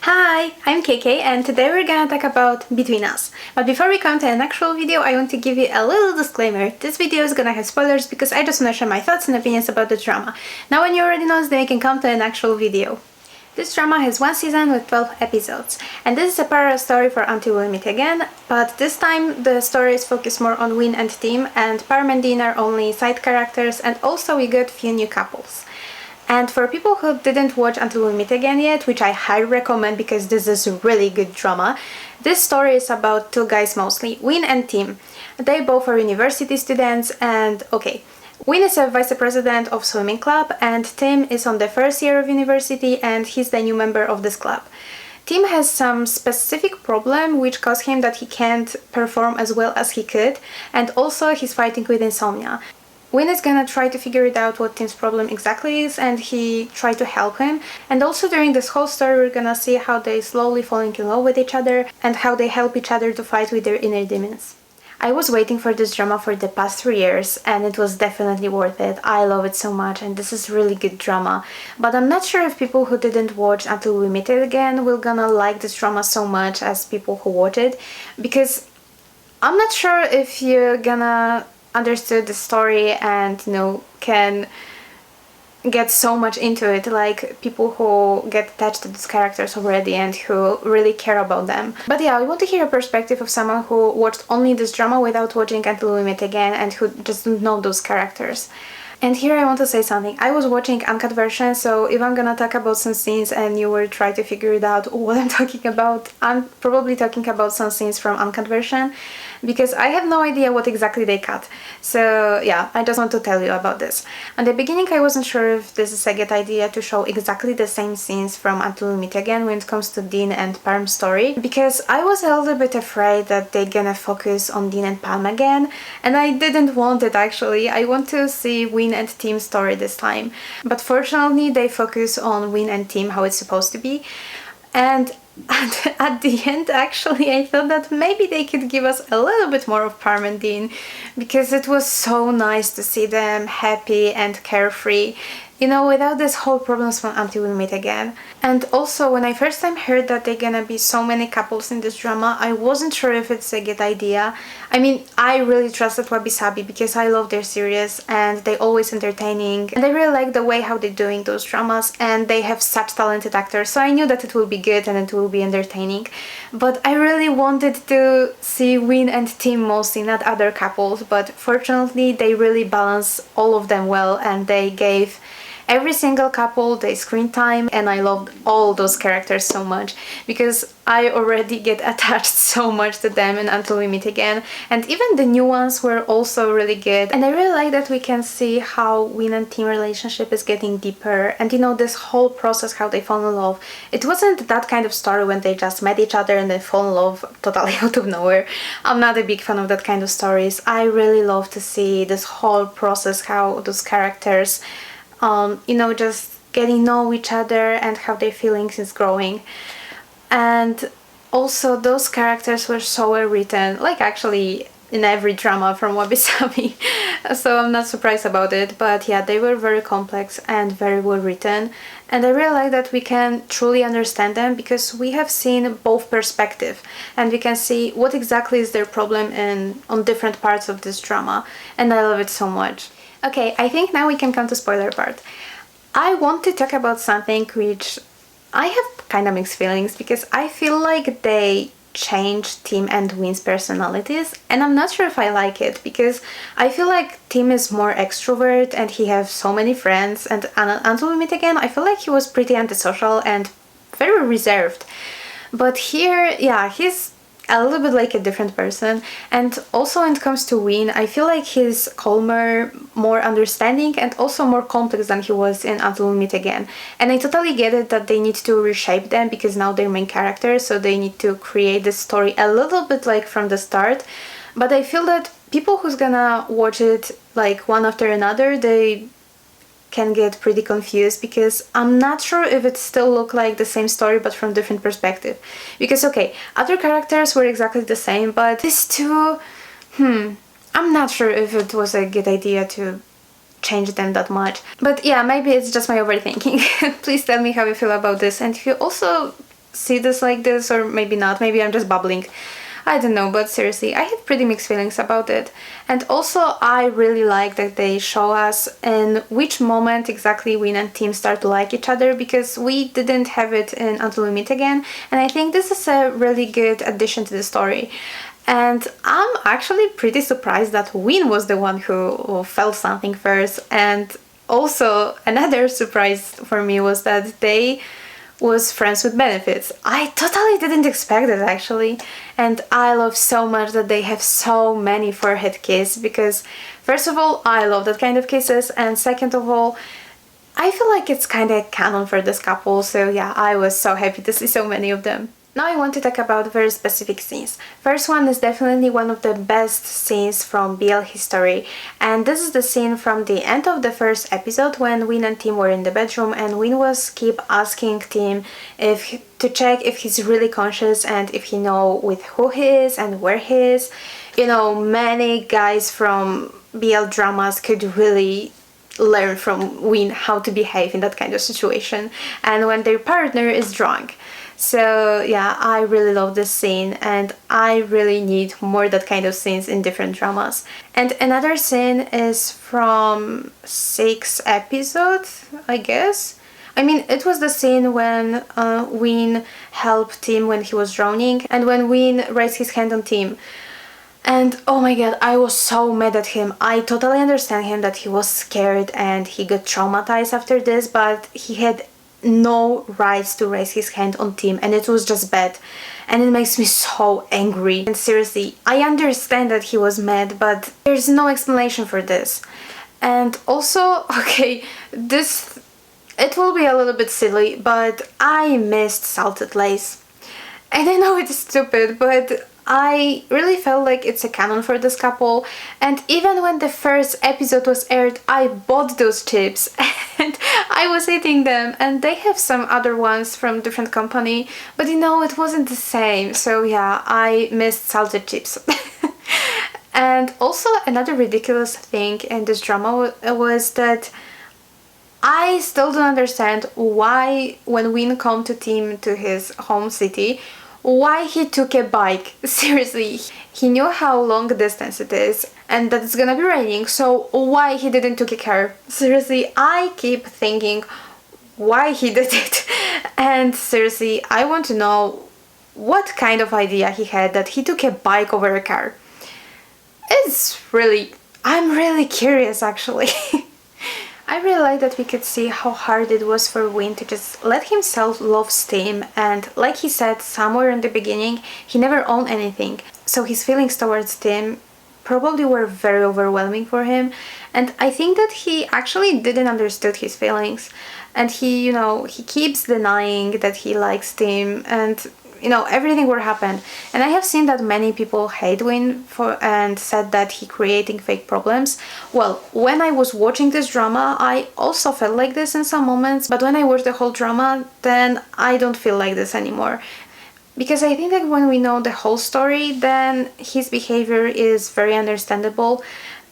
Hi, I'm KK and today we're gonna talk about Between Us. But before we come to an actual video, I want to give you a little disclaimer. This video is gonna have spoilers because I just want to share my thoughts and opinions about the drama. Now when you already know this, then you can come to an actual video. This drama has one season with 12 episodes, and this is a parallel story for Until We Meet Again, but this time the story is focused more on Waan and Team, and Pharm and Dean are only side characters, and also we got few new couples. And for people who didn't watch Until We Meet Again yet, which I highly recommend because this is really good drama, this story is about two guys mostly, Waan and Team. They both are university students and okay. Waan is a vice president of swimming club and Tim is on the first year of university and he's the new member of this club. Tim has some specific problem which caused him that he can't perform as well as he could, and also he's fighting with insomnia. Waan is gonna try to figure it out what Tim's problem exactly is, and he tried to help him. And also during this whole story we're gonna see how they slowly falling in love with each other and how they help each other to fight with their inner demons. I was waiting for this drama for the past 3 years and it was definitely worth it. I love it so much and this is really good drama. But I'm not sure if people who didn't watch Until We Meet Again will gonna like this drama so much as people who watch it, because I'm not sure if you're gonna understood the story and can get so much into it like people who get attached to these characters already and who really care about them. But yeah, I want to hear a perspective of someone who watched only this drama without watching Until We Meet Again and who just don't know those characters. And here I want to say something. I was watching uncut version, so if I'm gonna talk about some scenes and you will try to figure it out what I'm talking about, I'm probably talking about some scenes from uncut version because I have no idea what exactly they cut. So yeah, I just want to tell you about this. At the beginning I wasn't sure if this is a good idea to show exactly the same scenes from Until We Meet Again when it comes to Dean and Pharm's story, because I was a little bit afraid that they're gonna focus on Dean and Pharm again, and I didn't want it actually. I want to see Waan and Team story this time. But fortunately they focus on Waan and Team how it's supposed to be. And at the end actually I thought that maybe they could give us a little bit more of Pharm and Dean, because it was so nice to see them happy and carefree, without this whole problems from Until We Meet Again. And also when I first time heard that they're gonna be so many couples in this drama, I wasn't sure if it's a good idea. I mean, I really trusted Wabisabi because I love their series and they always entertaining and I really like the way how they're doing those dramas, and they have such talented actors, so I knew that it will be good and it will be entertaining. But I really wanted to see Waan and Team mostly, not other couples, but fortunately they really balance all of them well and they gave every single couple their screen time, and I loved all those characters so much because I already get attached so much to them in Until We Meet Again, and even the new ones were also really good. And I really like that we can see how Waan and Team relationship is getting deeper, and this whole process how they fall in love. It wasn't that kind of story when they just met each other and then fall in love totally out of nowhere. I'm not a big fan of that kind of stories. I really love to see this whole process how those characters just getting to know each other and how their feelings is growing. And also those characters were so well written, like actually in every drama from Wabisabi. So I'm not surprised about it, but yeah, they were very complex and very well written, and I really like that we can truly understand them because we have seen both perspectives and we can see what exactly is their problem on different parts of this drama, and I love it so much. Okay, I think now we can come to spoiler part. I want to talk about something which I have kind of mixed feelings because I feel like they changed Tim and Waan's personalities, and I'm not sure if I like it because I feel like Tim is more extrovert and he has so many friends, and Until We Meet Again I feel like he was pretty antisocial and very reserved. But here, yeah, he's a little bit like a different person. And also when it comes to Waan, I feel like he's calmer, more understanding, and also more complex than he was in Until We Meet Again. And I totally get it that they need to reshape them because now they're main characters, so they need to create the story a little bit like from the start. But I feel that people who's gonna watch it like one after another, they can get pretty confused because I'm not sure if it still look like the same story but from different perspective. Because okay, other characters were exactly the same, but these two, I'm not sure if it was a good idea to change them that much. But yeah, maybe it's just my overthinking. Please tell me how you feel about this, and if you also see this like this, or maybe not, maybe I'm just bubbling. I don't know, but seriously, I have pretty mixed feelings about it. And also, I really like that they show us in which moment exactly Wien and Tim start to like each other, because we didn't have it in Until We Meet Again, and I think this is a really good addition to the story. And I'm actually pretty surprised that Wien was the one who felt something first. And also, another surprise for me was that they was friends with benefits. I totally didn't expect it, actually. And I love so much that they have so many forehead kisses, because first of all, I love that kind of kisses, and second of all, I feel like it's kind of canon for this couple, so yeah, I was so happy to see so many of them. Now I want to talk about very specific scenes. First one is definitely one of the best scenes from BL history, and this is the scene from the end of the first episode when Wien and Tim were in the bedroom, and Wien was keep asking Tim to check if he's really conscious and if he know with who he is and where he is. You know, many guys from BL dramas could really learn from Wien how to behave in that kind of situation, and when their partner is drunk. So yeah, I really love this scene, and I really need more that kind of scenes in different dramas. And another scene is from 6th episode, I guess. I mean, it was the scene when Wien helped Tim when he was drowning, and when Wien raised his hand on Tim. And oh my god, I was so mad at him. I totally understand him that he was scared and he got traumatized after this, but he had no rights to raise his hand on Tim, and it was just bad, and it makes me so angry. And seriously, I understand that he was mad, but there's no explanation for this. And also, okay, it will be a little bit silly, but I missed salted lace. And I know it's stupid, but I really felt like it's a canon for this couple, and even when the first episode was aired, I bought those chips and I was eating them, and they have some other ones from different company, but you know, it wasn't the same, so yeah, I missed salted chips. And also another ridiculous thing in this drama was that I still don't understand why when Wien come to Tim to his home city, why he took a bike. Seriously, he knew how long distance it is and that it's gonna be raining, so why he didn't took a car? Seriously, I keep thinking why he did it. And seriously, I want to know what kind of idea he had that he took a bike over a car. I'm really curious, actually. I really like that we could see how hard it was for Wien to just let himself love Tim, and like he said somewhere in the beginning, he never owned anything, so his feelings towards Tim probably were very overwhelming for him, and I think that he actually didn't understood his feelings, and he keeps denying that he likes Tim, and everything will happen. And I have seen that many people hate Wien and said that he creating fake problems. Well, when I was watching this drama, I also felt like this in some moments, but when I watch the whole drama, then I don't feel like this anymore. Because I think that when we know the whole story, then his behavior is very understandable.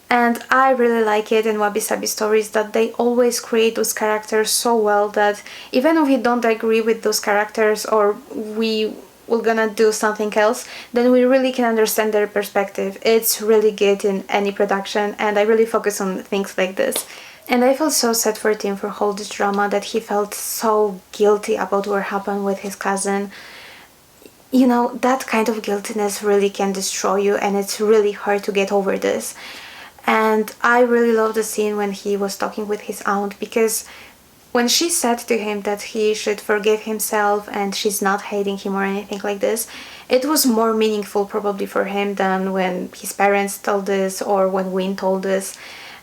And I really like it in wabi-sabi stories that they always create those characters so well that even if we don't agree with those characters or we're gonna do something else, then we really can understand their perspective. It's really good in any production, and I really focus on things like this. And I felt so sad for Tim for all this drama, that he felt so guilty about what happened with his cousin. That kind of guiltiness really can destroy you, and it's really hard to get over this. And I really love the scene when he was talking with his aunt, because when she said to him that he should forgive himself and she's not hating him or anything like this, it was more meaningful probably for him than when his parents told this or when Wien told this.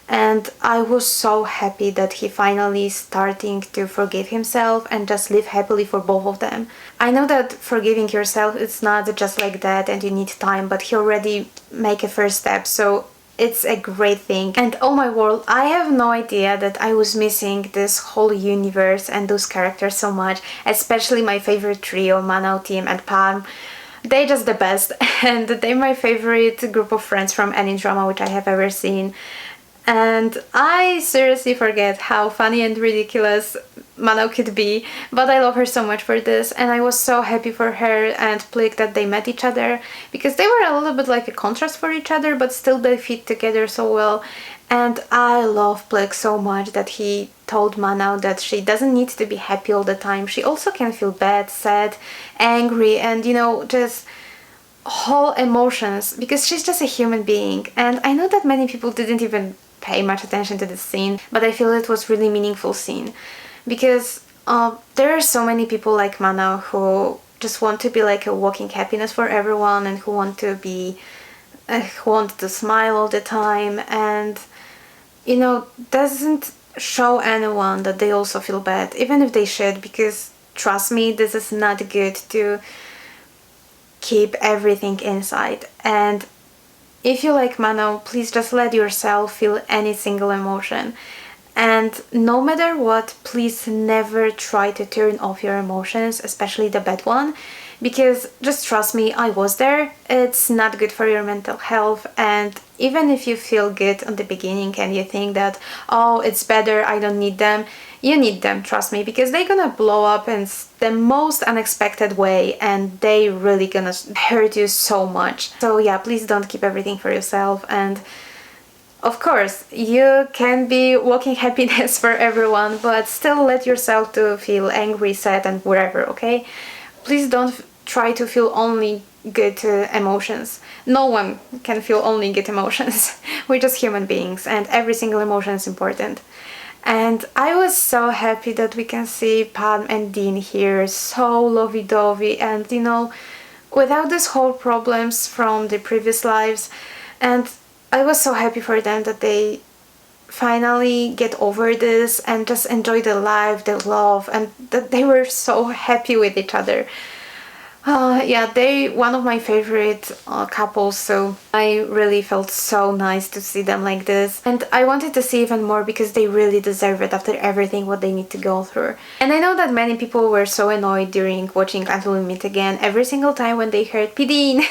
And I was so happy that he finally starting to forgive himself and just live happily for both of them. I know that forgiving yourself, it's not just like that and you need time, but he already make a first step, so it's a great thing. And oh my word, I have no idea that I was missing this whole universe and those characters so much, especially my favorite trio, Manow, Tim and Pharm. They're just the best, and they're my favorite group of friends from any drama which I have ever seen. And I seriously forget how funny and ridiculous Manow could be, but I love her so much for this, and I was so happy for her and Pruek that they met each other, because they were a little bit like a contrast for each other, but still they fit together so well. And I love Pruek so much that he told Manow that she doesn't need to be happy all the time. She also can feel bad, sad, angry, and just whole emotions, because she's just a human being. And I know that many people didn't even pay much attention to this scene, but I feel it was really meaningful scene, because there are so many people like Manow who just want to be like a walking happiness for everyone, and who want to be who want to smile all the time, and doesn't show anyone that they also feel bad, even if they should, because trust me, this is not good to keep everything inside. And if you like Manow, please just let yourself feel any single emotion. And no matter what, please never try to turn off your emotions, especially the bad one, because just trust me, I was there. It's not good for your mental health. And even if you feel good on the beginning and you think that, oh, it's better, I don't need them, you need them, trust me, because they're gonna blow up in the most unexpected way, and they really gonna hurt you so much. So yeah, please don't keep everything for yourself. And of course, you can be walking happiness for everyone, but still let yourself to feel angry, sad, and whatever, okay? Please don't try to feel only good emotions. No one can feel only good emotions. We're just human beings, and every single emotion is important. And I was so happy that we can see Pharm and Dean here, so lovey-dovey, and without these whole problems from the previous lives. And I was so happy for them that they finally get over this and just enjoy the life, the love, and that they were so happy with each other. Yeah, they one of my favorite couples, so I really felt so nice to see them like this. And I wanted to see even more, because they really deserve it after everything what they need to go through. And I know that many people were so annoyed during watching Until We Meet Again every single time when they heard Pidin.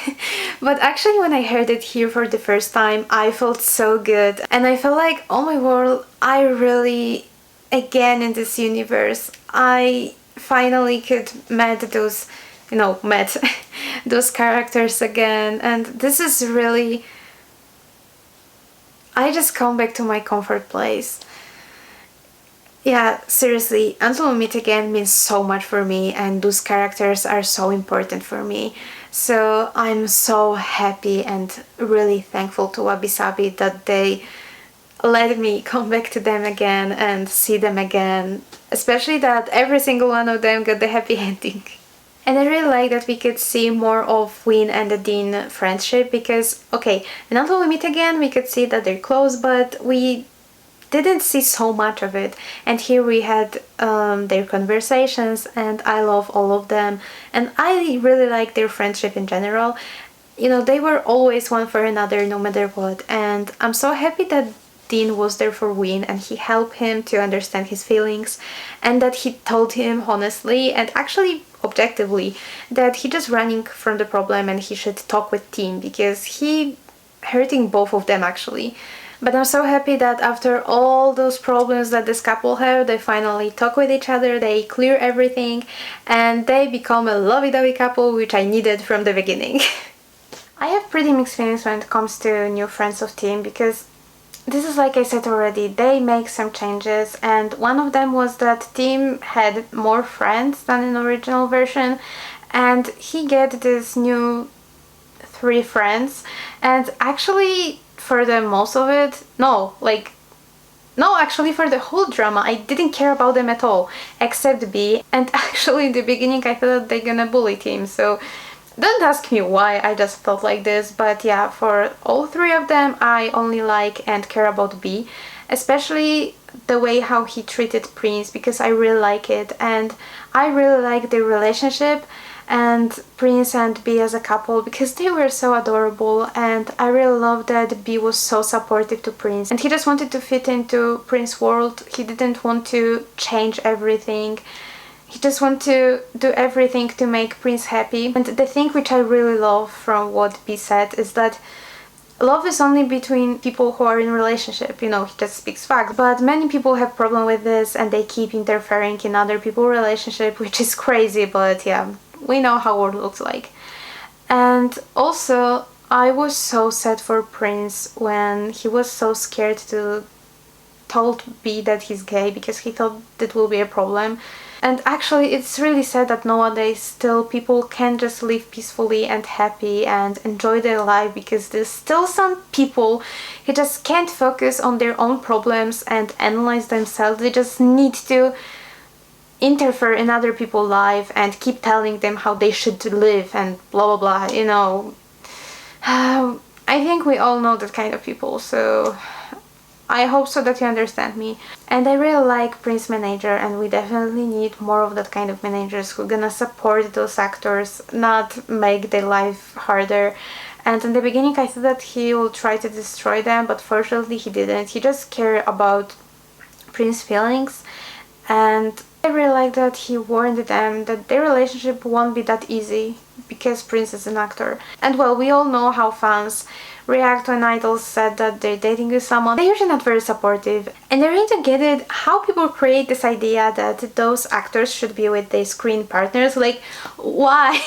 But actually when I heard it here for the first time, I felt so good. And I felt like, oh my word, I really, again in this universe, I finally could met those characters again. And this is really, I just come back to my comfort place. Yeah, seriously, Until We Meet Again means so much for me, and those characters are so important for me. So I'm so happy and really thankful to Wabisabi that they let me come back to them again and see them again, especially that every single one of them got the happy ending. And I really like that we could see more of Wiew and the Dean friendship, because, okay, in Until We Meet Again we could see that they're close, but we didn't see so much of it. And here we had their conversations, and I love all of them. And I really like their friendship in general. They were always one for another no matter what. And I'm so happy that Dean was there for Wiew, and he helped him to understand his feelings, and that he told him honestly and actually objectively that he just running from the problem and he should talk with Dean, because he hurting both of them actually. But I'm so happy that after all those problems that this couple have, they finally talk with each other, they clear everything, and they become a lovey-dovey couple, which I needed from the beginning. I have pretty mixed feelings when it comes to new friends of Team, because this is, like I said already, they make some changes, and one of them was that Team had more friends than in original version, and he get this new 3 friends. And actually for the most of it, actually for the whole drama I didn't care about them at all, except B. And actually in the beginning I thought they're gonna bully Team, so don't ask me why, I just felt like this. But yeah, for all 3 of them I only like and care about B, especially the way how he treated Prince, because I really like it, and I really like their relationship and Prince and B as a couple, because they were so adorable. And I really love that B was so supportive to Prince, and he just wanted to fit into Prince's world. He didn't want to change everything. He just wanted to do everything to make Prince happy. And the thing which I really love from what B said is that love is only between people who are in a relationship, you know, he just speaks facts. But many people have problem with this and they keep interfering in other people's relationship, which is crazy, but yeah, we know how world looks like. And also, I was so sad for Prince when he was so scared to told B that he's gay because he thought that will be a problem. And actually it's really sad that nowadays still people can just live peacefully and happy and enjoy their life, because there's still some people who just can't focus on their own problems and analyze themselves. They just need to interfere in other people's life and keep telling them how they should live and blah blah blah, you know. I think we all know that kind of people, so I hope so that you understand me. And I really like Prince manager, and we definitely need more of that kind of managers who are gonna support those actors, not make their life harder. And in the beginning I thought that he will try to destroy them, but fortunately he didn't. He just cared about Prince's feelings, and I really like that he warned them that their relationship won't be that easy because Prince is an actor. And well, we all know how fans react when idols said that they're dating with someone. They're usually not very supportive, and I really don't get it how people create this idea that those actors should be with their screen partners. Like, why?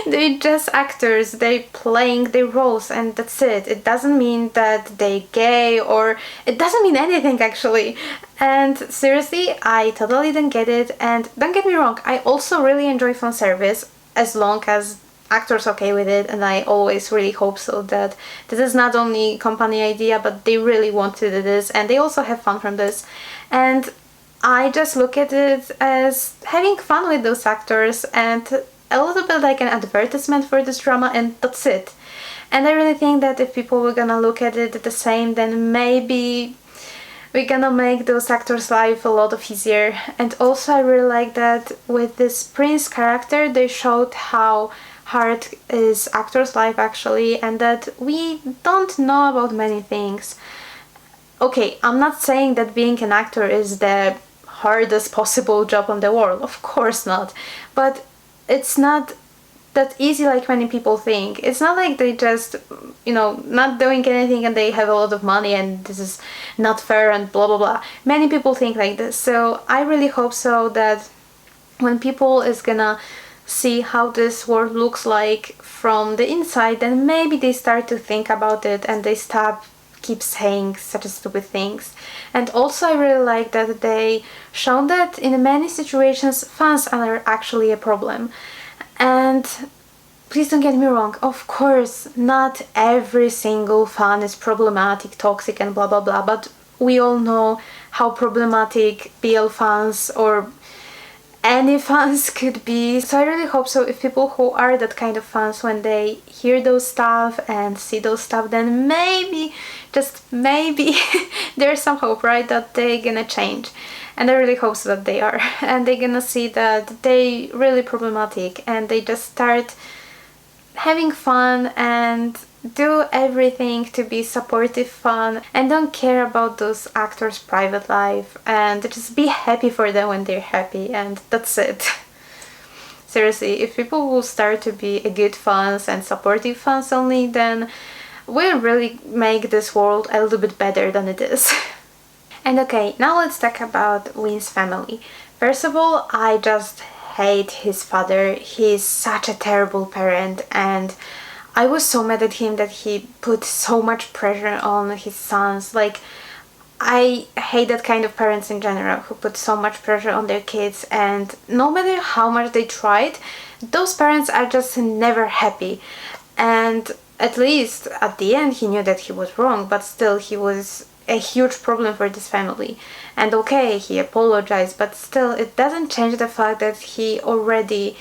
They're just actors, they're playing their roles and that's it. It doesn't mean that they're gay, or it doesn't mean anything actually. And seriously, I totally don't get it. And don't get me wrong, I also really enjoy fan service as long as actors okay with it, and I always really hope so, that this is not only company idea but they really want to do this and they also have fun from this. And I just look at it as having fun with those actors and a little bit like an advertisement for this drama, and that's it. And I really think that if people were gonna look at it the same, then maybe we're gonna make those actors' life a lot of easier. And also I really like that with this Prince character they showed how hard is actor's life actually, and that we don't know about many things. Okay, I'm not saying that being an actor is the hardest possible job on the world, of course not, but it's not that easy like many people think. It's not like they just, you know, not doing anything and they have a lot of money and this is not fair and blah blah blah. Many people think like this, so I really hope so that when people is gonna see how this world looks like from the inside, then maybe they start to think about it and they stop keep saying such stupid things. And also I really like that they shown that in many situations fans are actually a problem. And please don't get me wrong, of course not every single fan is problematic, toxic and blah blah blah, but we all know how problematic BL fans or any fans could be. So I really hope so if people who are that kind of fans, when they hear those stuff and see those stuff, then maybe, just maybe, there's some hope, right, that they're gonna change. And I really hope so that they are, and they're gonna see that they really problematic and they just start having fun and do everything to be supportive fun and don't care about those actors' private life, and just be happy for them when they're happy, and that's it. Seriously, if people will start to be a good fans and supportive fans only, then we'll really make this world a little bit better than it is. And okay, now let's talk about Wiew's family. First of all, I just hate his father. He's such a terrible parent, and I was so mad at him that he put so much pressure on his sons. Like, I hate that kind of parents in general who put so much pressure on their kids, and no matter how much they tried, those parents are just never happy. And at least at the end he knew that he was wrong, but still he was a huge problem for this family. And okay, he apologized, but still it doesn't change the fact that he already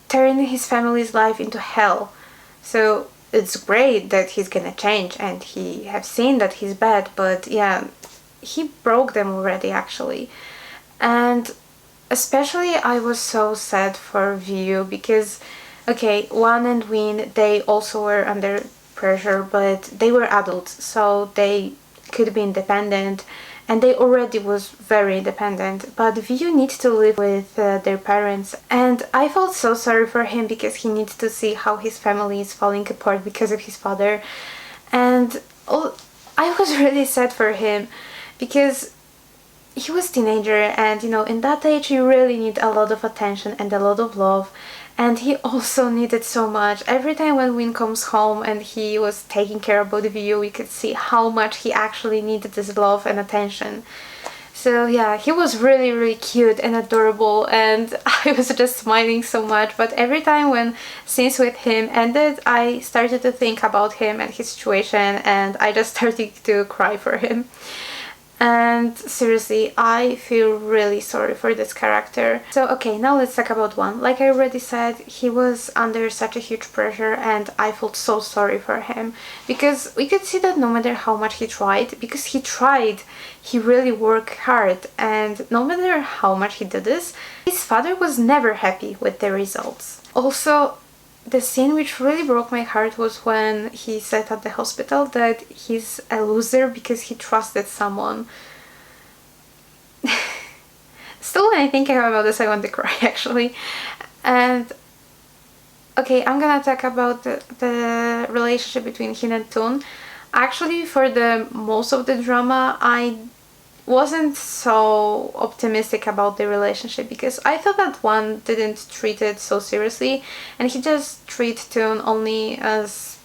turned his family's life into hell. So it's great that he's gonna change and he have seen that he's bad, but yeah, he broke them already actually. And especially I was so sad for Wiew, because okay, Waan and Wien, they also were under pressure, but they were adults, so they could be independent and they already was very independent, but Wiew needs to live with their parents, and I felt so sorry for him because he needs to see how his family is falling apart because of his father. And I was really sad for him because he was a teenager, and you know, in that age you really need a lot of attention and a lot of love, and he also needed so much. Every time when Win comes home and he was taking care about Wiew, we could see how much he actually needed this love and attention. So yeah, he was really cute and adorable, and I was just smiling so much. But every time when scenes with him ended, I started to think about him and his situation, and I just started to cry for him. And seriously, I feel really sorry for this character. So okay, now let's talk about Waan. Like I already said, he was under such a huge pressure, and I felt so sorry for him because we could see that no matter how much he tried, because he tried, he really worked hard, and no matter how much he did this, his father was never happy with the results. Also, the scene which really broke my heart was when he said at the hospital that he's a loser because he trusted someone. Still, when I think about this, I want to cry actually. And okay, I'm gonna talk about the relationship between Hin and Tun. Actually, for the most of the drama, I wasn't so optimistic about the relationship because I thought that Waan didn't treat it so seriously, and he just treated Tun only as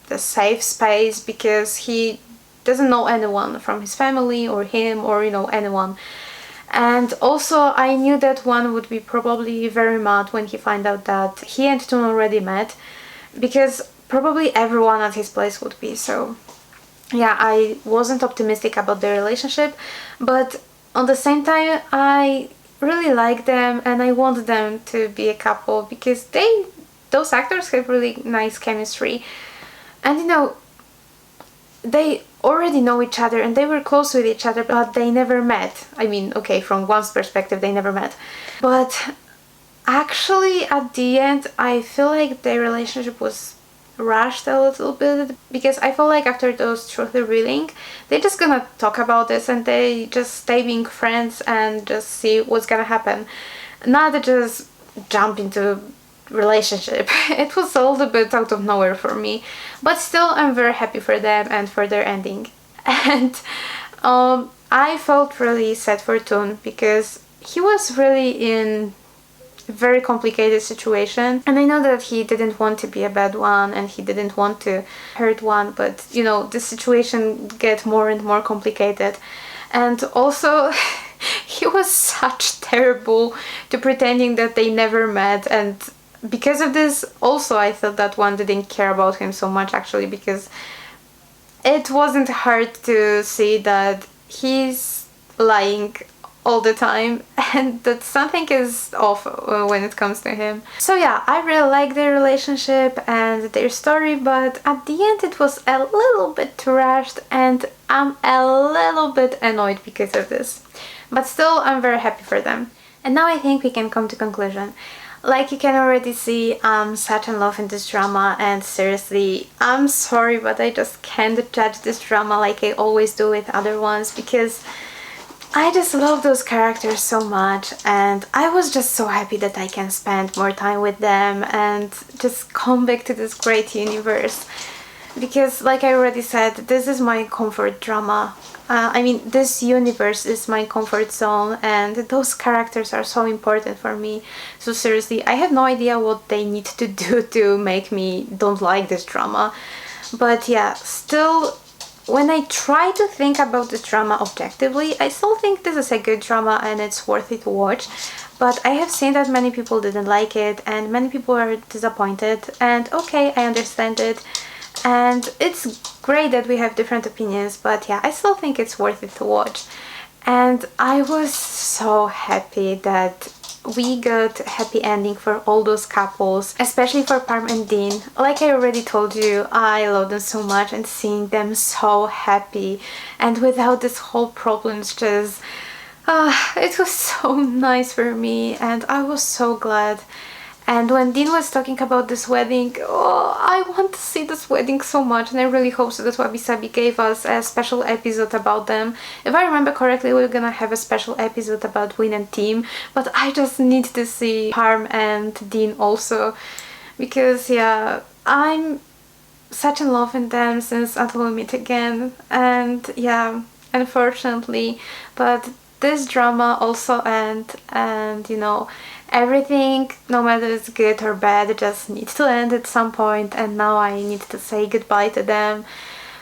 the safe space because he doesn't know anyone from his family or him or, you know, anyone. And also I knew that Waan would be probably very mad when he found out that he and Tun already met, because probably everyone at his place would be. So yeah, I wasn't optimistic about their relationship, but on the same time I really like them and I want them to be a couple because those actors have really nice chemistry, and you know, they already know each other and they were close with each other, but they never met. I mean, okay, from Waan's perspective they never met, but actually at the end I feel like their relationship was rushed a little bit, because I feel like after those truth revealing, they're just gonna talk about this and they just stay being friends and just see what's gonna happen, not just jump into relationship. It was a little bit out of nowhere for me, but still I'm very happy for them and for their ending. And I felt really sad for Tun because he was really in very complicated situation, and I know that he didn't want to be a bad one and he didn't want to hurt Waan, but you know, the situation get more and more complicated. And also he was such terrible to pretending that they never met, and because of this also I thought that Waan didn't care about him so much actually, because it wasn't hard to see that he's lying all the time and that something is off when it comes to him. So yeah, I really like their relationship and their story, but at the end it was a little bit rushed and I'm a little bit annoyed because of this. But still, I'm very happy for them. And now I think we can come to conclusion. Like you can already see, I'm such in love in this drama, and seriously, I'm sorry, but I just can't judge this drama like I always do with other ones, because I just love those characters so much, and I was just so happy that I can spend more time with them and just come back to this great universe. Because like I already said, this is my comfort drama. I mean, this universe is my comfort zone and those characters are so important for me. So seriously, I have no idea what they need to do to make me don't like this drama. But yeah, still, when I try to think about this drama objectively, I still think this is a good drama and it's worth it to watch. But I have seen that many people didn't like it and many people are disappointed, and okay, I understand it. And it's great that we have different opinions, but yeah, I still think it's worth it to watch. And I was so happy that we got a happy ending for all those couples, especially for Pharm and Dean. Like I already told you, I love them so much, and seeing them so happy and without this whole problems, just it was so nice for me and I was so glad. And when Dean was talking about this wedding, oh, I want to see this wedding so much, and I really hope so that Wabisabi gave us a special episode about them. If I remember correctly, we're gonna have a special episode about Waan and Team, but I just need to see Pharm and Dean also, because yeah, I'm such in love with them since Until We Meet Again, and yeah, unfortunately, but this drama also end, and you know, everything, no matter it's good or bad, just needs to end at some point, and now I need to say goodbye to them.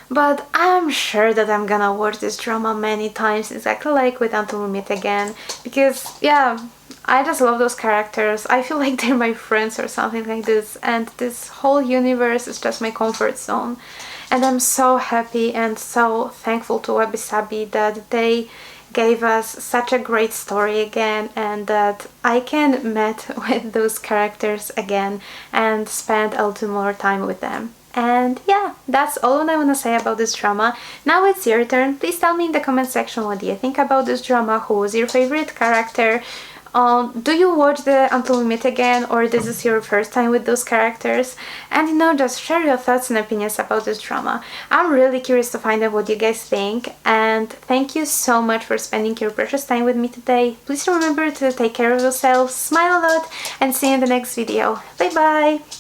But I'm sure that I'm gonna watch this drama many times, exactly like with Until We Meet Again, because yeah, I just love those characters. I feel like they're my friends or something like this, and this whole universe is just my comfort zone. And I'm so happy and so thankful to Wabisabi that they gave us such a great story again, and that I can meet with those characters again and spend a little more time with them. And yeah, that's all I want to say about this drama. Now it's your turn. Please tell me in the comment section what do you think about this drama, who was your favorite character. Do you watch the Until We Meet Again, or this is your first time with those characters? And you know, just share your thoughts and opinions about this drama. I'm really curious to find out what you guys think, and thank you so much for spending your precious time with me today. Please remember to take care of yourselves, smile a lot, and see you in the next video. Bye bye!